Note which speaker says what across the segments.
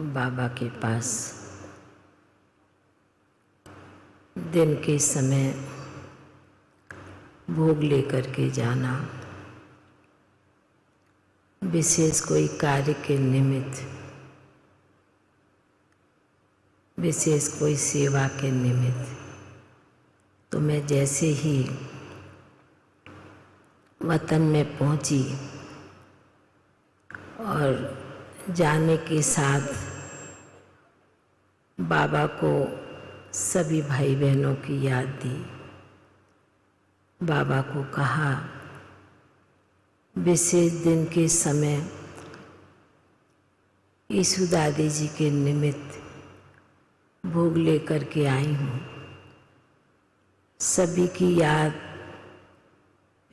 Speaker 1: बाबा के पास दिन के समय भोग लेकर के जाना, विशेष कोई कार्य के निमित्त, विशेष कोई सेवा के निमित्त। तो मैं जैसे ही वतन में पहुंची और जाने के साथ बाबा को सभी भाई बहनों की याद दी। बाबा को कहा विशेष दिन के समय यीशु दादी जी के निमित्त भोग लेकर के आई हूँ। सभी की याद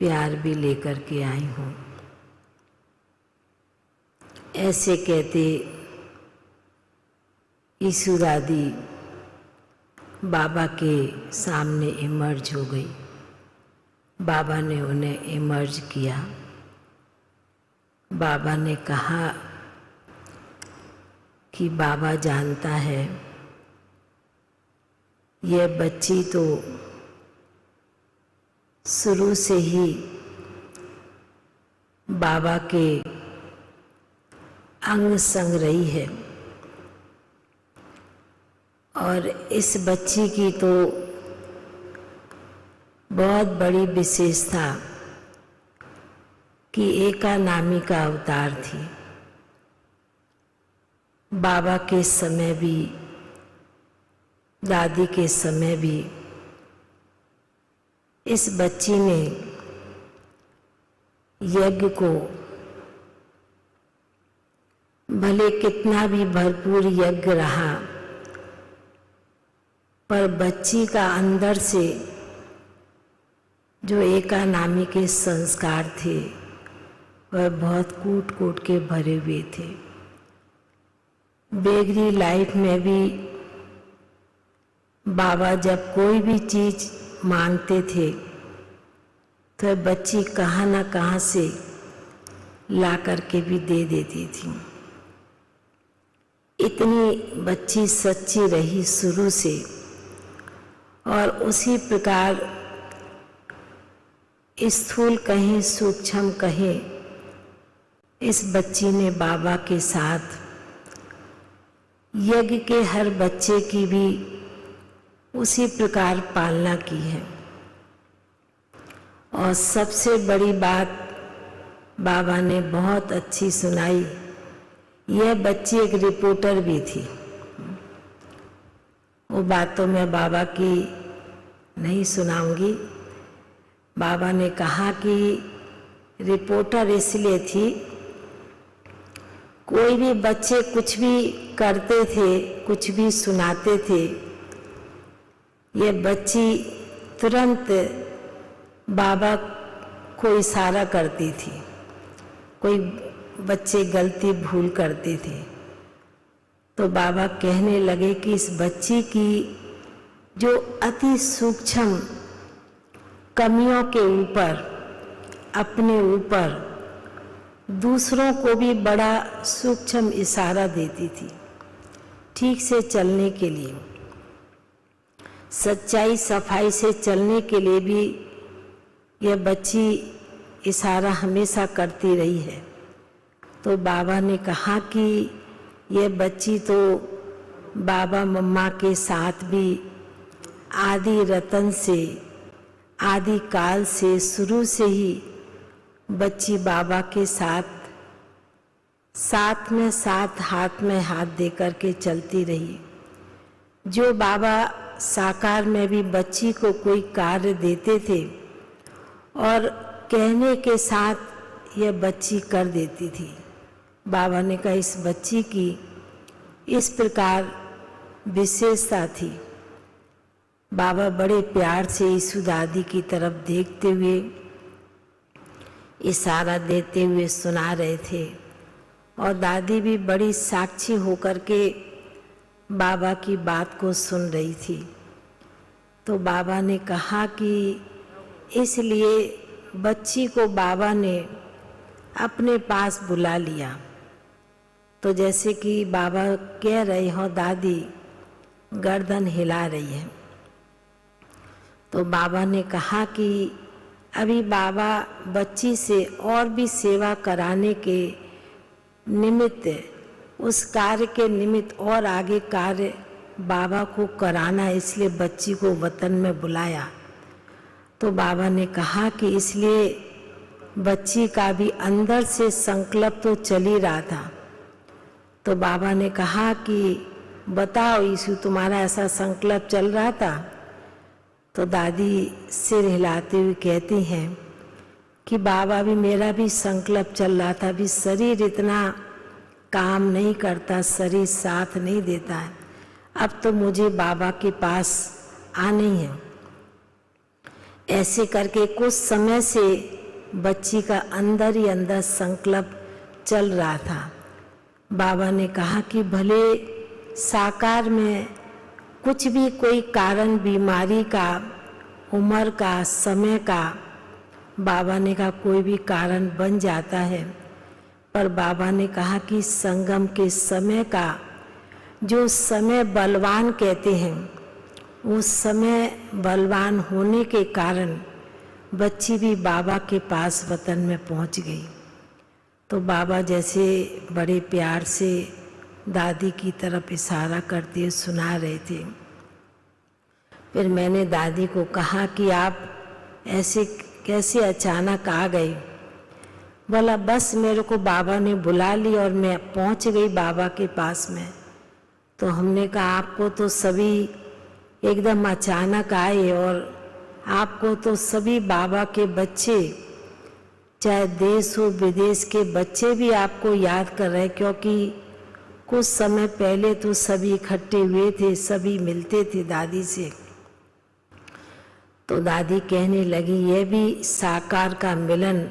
Speaker 1: प्यार भी लेकर के आई हूँ। ऐसे कहते यीशु दादी बाबा के सामने इमर्ज हो गई। बाबा ने उन्हें इमर्ज किया। बाबा ने कहा कि बाबा जानता है यह बच्ची तो शुरू से ही बाबा के अंग संग रही है और इस बच्ची की तो बहुत बड़ी विशेषता कि एका नामी का अवतार थी। बाबा के समय भी, दादी के समय भी इस बच्ची ने यज्ञ को, भले कितना भी भरपूर यज्ञ रहा, पर बच्ची का अंदर से जो एका नामी के संस्कार थे वह बहुत कूट कूट के भरे हुए थे। बेगरी लाइफ में भी बाबा जब कोई भी चीज मांगते थे तो बच्ची कहाँ ना कहाँ से ला करके भी दे देती थी। इतनी बच्ची सच्ची रही शुरू से और उसी प्रकार स्थूल कहें सूक्ष्म कहें, इस बच्ची ने बाबा के साथ यज्ञ के हर बच्चे की भी उसी प्रकार पालना की है। और सबसे बड़ी बात बाबा ने बहुत अच्छी सुनाई, यह बच्ची एक रिपोर्टर भी थी। वो बात तो मैं बाबा की नहीं सुनाऊंगी। बाबा ने कहा कि रिपोर्टर इसलिए थी, कोई भी बच्चे कुछ भी करते थे, कुछ भी सुनाते थे, ये बच्ची तुरंत बाबा को इशारा करती थी। कोई बच्चे गलती भूल करते थे तो बाबा कहने लगे कि इस बच्ची की जो अति सूक्ष्म कमियों के ऊपर, अपने ऊपर दूसरों को भी बड़ा सूक्ष्म इशारा देती थी ठीक से चलने के लिए, सच्चाई सफाई से चलने के लिए भी यह बच्ची इशारा हमेशा करती रही है। तो बाबा ने कहा कि यह बच्ची तो बाबा मम्मा के साथ भी आदि रतन से, आदि काल से, शुरू से ही बच्ची बाबा के साथ साथ में साथ, हाथ में हाथ दे कर के चलती रही। जो बाबा साकार में भी बच्ची को कोई कार्य देते थे और कहने के साथ यह बच्ची कर देती थी। बाबा ने कहा इस बच्ची की इस प्रकार विशेषता थी। बाबा बड़े प्यार से यीशु दादी की तरफ देखते हुए, इशारा देते हुए सुना रहे थे और दादी भी बड़ी साक्षी होकर के बाबा की बात को सुन रही थी। तो बाबा ने कहा कि इसलिए बच्ची को बाबा ने अपने पास बुला लिया तो जैसे कि बाबा कह रहे हो, दादी गर्दन हिला रही है। तो बाबा ने कहा कि अभी बाबा बच्ची से और भी सेवा कराने के निमित्त, उस कार्य के निमित्त और आगे कार्य बाबा को कराना, इसलिए बच्ची को वतन में बुलाया। तो बाबा ने कहा कि इसलिए बच्ची का भी अंदर से संकल्प तो चल ही रहा था। तो बाबा ने कहा कि बताओ यीशु, तुम्हारा ऐसा संकल्प चल रहा था? तो दादी सिर हिलाते हुए कहती हैं कि बाबा भी मेरा भी संकल्प चल रहा था, अभी शरीर इतना काम नहीं करता, शरीर साथ नहीं देता है, अब तो मुझे बाबा के पास आना ही है। ऐसे करके कुछ समय से बच्ची का अंदर ही अंदर संकल्प चल रहा था। बाबा ने कहा कि भले साकार में कुछ भी कोई कारण, बीमारी का, उम्र का, समय का, बाबा ने कहा कोई भी कारण बन जाता है, पर बाबा ने कहा कि संगम के समय का जो समय बलवान कहते हैं, उस समय बलवान होने के कारण बच्ची भी बाबा के पास वतन में पहुंच गई। तो बाबा जैसे बड़े प्यार से दादी की तरफ इशारा करते हुए सुना रहे थे। फिर मैंने दादी को कहा कि आप ऐसे कैसे अचानक आ गए? बोला बस मेरे को बाबा ने बुला ली और मैं पहुंच गई बाबा के पास में। तो हमने कहा आपको तो सभी एकदम अचानक आए, और आपको तो सभी बाबा के बच्चे, चाहे देश हो विदेश के बच्चे भी आपको याद कर रहे, क्योंकि कुछ समय पहले तो सभी इकट्ठे हुए थे, सभी मिलते थे दादी से। तो दादी कहने लगी यह भी साकार का मिलन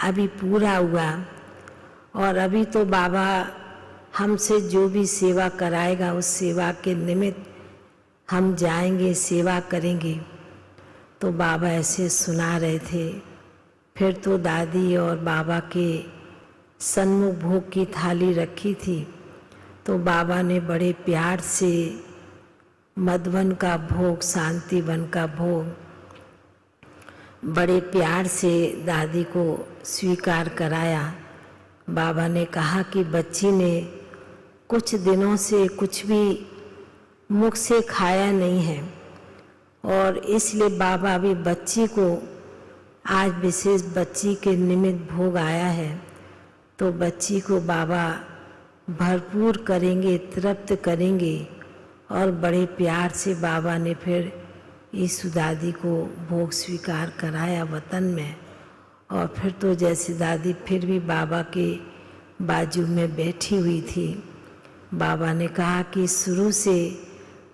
Speaker 1: अभी पूरा हुआ, और अभी तो बाबा हमसे जो भी सेवा कराएगा उस सेवा के निमित्त हम जाएंगे, सेवा करेंगे। तो बाबा ऐसे सुना रहे थे। फिर तो दादी और बाबा के सन्मुख भोग की थाली रखी थी, तो बाबा ने बड़े प्यार से मधुवन का भोग, शांतिवन का भोग बड़े प्यार से दादी को स्वीकार कराया। बाबा ने कहा कि बच्ची ने कुछ दिनों से कुछ भी मुख से खाया नहीं है, और इसलिए बाबा भी बच्ची को आज विशेष बच्ची के निमित्त भोग आया है, तो बच्ची को बाबा भरपूर करेंगे, तृप्त करेंगे। और बड़े प्यार से बाबा ने फिर यीशु दादी को भोग स्वीकार कराया वतन में। और फिर तो जैसे दादी फिर भी बाबा के बाजू में बैठी हुई थी, बाबा ने कहा कि शुरू से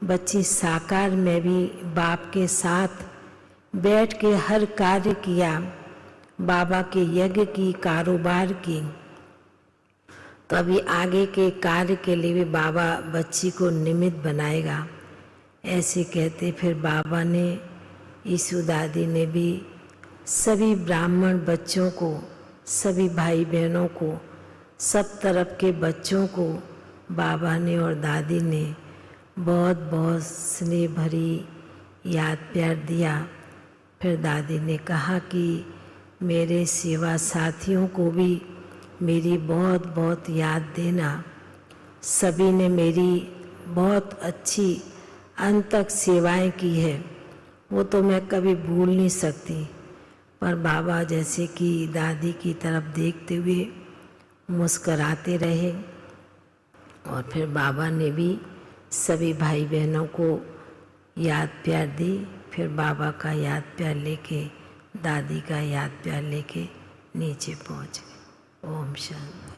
Speaker 1: बच्ची साकार में भी बाप के साथ बैठ के हर कार्य किया, बाबा के यज्ञ की, कारोबार की। तो अभी आगे के कार्य के लिए भी बाबा बच्ची को निमित्त बनाएगा, ऐसे कहते। फिर बाबा ने, यीशु दादी ने भी सभी ब्राह्मण बच्चों को, सभी भाई बहनों को, सब तरफ के बच्चों को बाबा ने और दादी ने बहुत बहुत स्नेह भरी याद प्यार दिया। फिर दादी ने कहा कि मेरे सेवा साथियों को भी मेरी बहुत बहुत याद देना। सभी ने मेरी बहुत अच्छी अंत तक सेवाएं की है, वो तो मैं कभी भूल नहीं सकती। पर बाबा जैसे कि दादी की तरफ देखते हुए मुस्कराते रहे। और फिर बाबा ने भी सभी भाई बहनों को याद प्यार दी। फिर बाबा का याद प्यार लेके, दादी का याद प्यार लेके नीचे पहुंच गए। ओम शांति।